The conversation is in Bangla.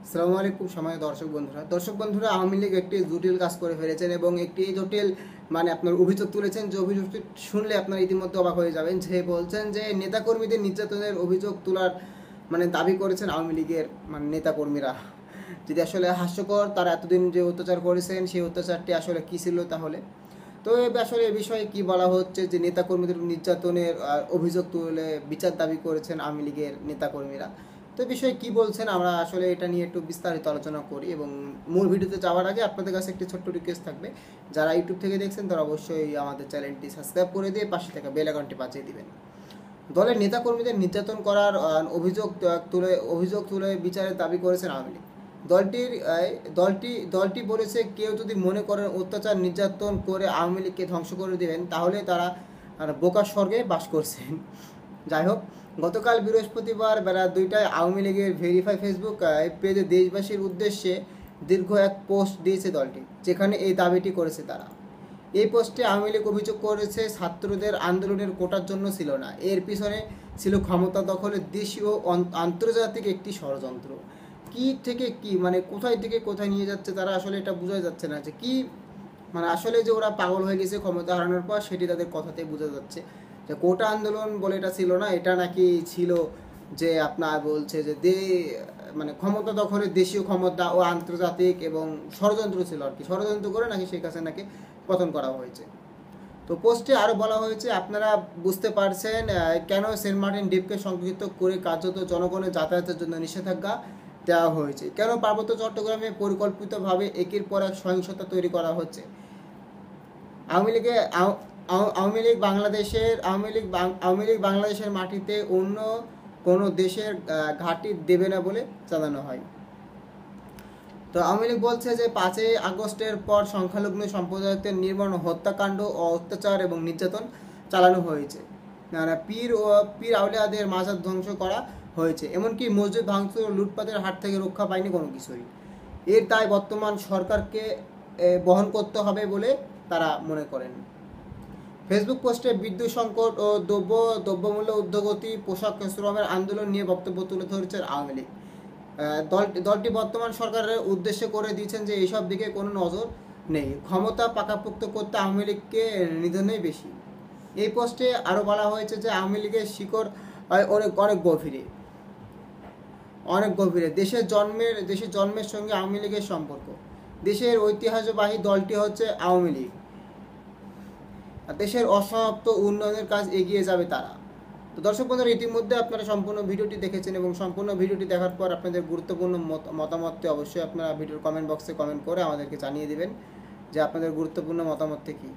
আসসালামু আলাইকুম সময় দর্শক বন্ধুরা আওয়ামী লীগ একটি জটিল কাজ করে ফেলেছেন এবং একটি জটিল আপনার অভিযোগ তুলেছেন, যে অভিযোগটি শুনলে আপনারা ইতিমধ্যে অবাক হয়ে যাবেন। যে বলছেন যে নেতাকর্মীদের নির্যাতনের অভিযোগ তোলার দাবি করেছেন আওয়ামী লীগের নেতাকর্মীরা। যদি আসলে হাস্যকর, তারা এতদিন যে অত্যাচার করেছেন সেই অত্যাচারটি আসলে কী ছিল তাহলে। তো আসলে এ বিষয়ে কি বলা হচ্ছে যে নেতাকর্মীদের নির্যাতনের অভিযোগ তুলে বিচার দাবি করেছেন আওয়ামী লীগের নেতাকর্মীরা। তো বিষয়ে কি বলছেন আমরা আসলে এটা নিয়ে একটু বিস্তারিত আলোচনা করি, এবং মূল ভিডিওতে যাওয়ার আগে আপনাদের কাছে একটি ছোট্ট রিকোয়েস্ট থাকবে, যারা ইউটিউব থেকে দেখছেন তারা অবশ্যই আমাদের চ্যানেলটি সাবস্ক্রাইব করে দিয়ে পাশে থাকা বেল আইকনটি বাজিয়ে দিবেন। দলের নেতাকর্মীদের নির্যাতন করার অভিযোগ তুলে বিচারের দাবি করেছেন আওয়ামী লীগ। দলটি বলেছে, কেউ যদি মনে করেন অত্যাচার নির্যাতন করে আওয়ামী লীগকে ধ্বংস করে দেবেন, তাহলে তারা বোকার স্বর্গে বাস করছেন। যাই হোক, গতকাল বৃহস্পতিবার বেলা 2টায় আওয়ামী লীগের ভেরিফাই ফেসবুক পেজে দেশবাসীর উদ্দেশ্যে দীর্ঘ এক পোস্ট দিয়েছে দলটি, যেখানে এই দাবিটি করেছে তারা। এই পোস্টে আওয়ামী লীগ অভিযোগ করেছে, ছাত্রদের আন্দোলনের কোটার জন্য ছিল না, এর পিছনে ছিল ক্ষমতা দখলের দেশীয় আন্তর্জাতিক একটি ষড়যন্ত্র। কি থেকে কি কোথায় থেকে কোথায় নিয়ে যাচ্ছে তারা, আসলে এটা বোঝা যাচ্ছে না যে কি আসলে যে ওরা পাগল হয়ে গেছে ক্ষমতা হারানোর পর, সেটি তাদের কথাতে বোঝা যাচ্ছে। যে কোটা আন্দোলন বলে এটা ছিল না, এটা নাকি ছিল যে আপনার বলছে যে ক্ষমতা দখলের দেশীয় ক্ষমতা ও আন্তর্জাতিক এবং ষড়যন্ত্র ছিল আর কি, ষড়যন্ত্র করে নাকি শেখ হাসিনাকে পতন করা হয়েছে। তো পোস্টে আরও বলা হয়েছে, আপনারা বুঝতে পারছেন কেন সেন্ট মার্টিন দ্বীপকে সংরক্ষিত করে কার্যত জনগণের যাতায়াতের জন্য নিষেধাজ্ঞা দেওয়া হয়েছে, কেন পার্বত্য চট্টগ্রামে পরিকল্পিতভাবে একের পর এক সহিংসতা তৈরি করা হচ্ছে। আওয়ামী লীগ বাংলাদেশের মাটিতে অন্য কোনো দেশের ঘাঁটি দেবে না বলে জানানো হয়। তো আওয়ামী লীগ বলছে যে 5ই আগস্টের পর সংখ্যালঘু সম্প্রদায়দের নির্মম হত্যাকাণ্ড ও অত্যাচার এবং নির্যাতন চালানো হয়েছে। পীর আউলিয়াদের মাজার ধ্বংস করা হয়েছে, এমনকি মসজিদ ভাঙচুর ও লুটপাটের হাত থেকে রক্ষা পায়নি কোনো কিছুই। এর দায় বর্তমান সরকারকে বহন করতে হবে বলে তারা মনে করেন। ফেসবুক পোস্টে বিদ্যুৎ সংকট ও দ্রব্যমূল্য ঊর্ধ্বগতি, পোশাক শ্রমের আন্দোলন নিয়ে বক্তব্য তুলে ধরেছে আওয়ামী লীগ। দলটি বর্তমান সরকারের উদ্দেশ্য করে দিয়েছেন যে এইসব দিকে কোনো নজর নেই, ক্ষমতা পাকাপোক্ত করতে আওয়ামী লীগকে নিধনেই বেশি। এই পোস্টে আরও বলা হয়েছে যে আওয়ামী লীগের শিকড় অনেক গভীরে। দেশের জন্মের সঙ্গে আওয়ামী লীগের সম্পর্ক। দেশের ঐতিহ্যবাহী দলটি হচ্ছে আওয়ামী লীগ। দেশের অসমাপ্ত উন্নয়নের কাজ এগিয়ে যাবে তারা। তো দর্শক বন্ধুরা, ইতিমধ্যে আপনারা সম্পূর্ণ ভিডিওটি দেখেছেন, এবং সম্পূর্ণ ভিডিওটি দেখার পর আপনাদের গুরুত্বপূর্ণ মতামতটি অবশ্যই আপনারা ভিডিওর কমেন্ট বক্সে কমেন্ট করে আমাদেরকে জানিয়ে দেবেন যে আপনাদের গুরুত্বপূর্ণ মতামতটি কী।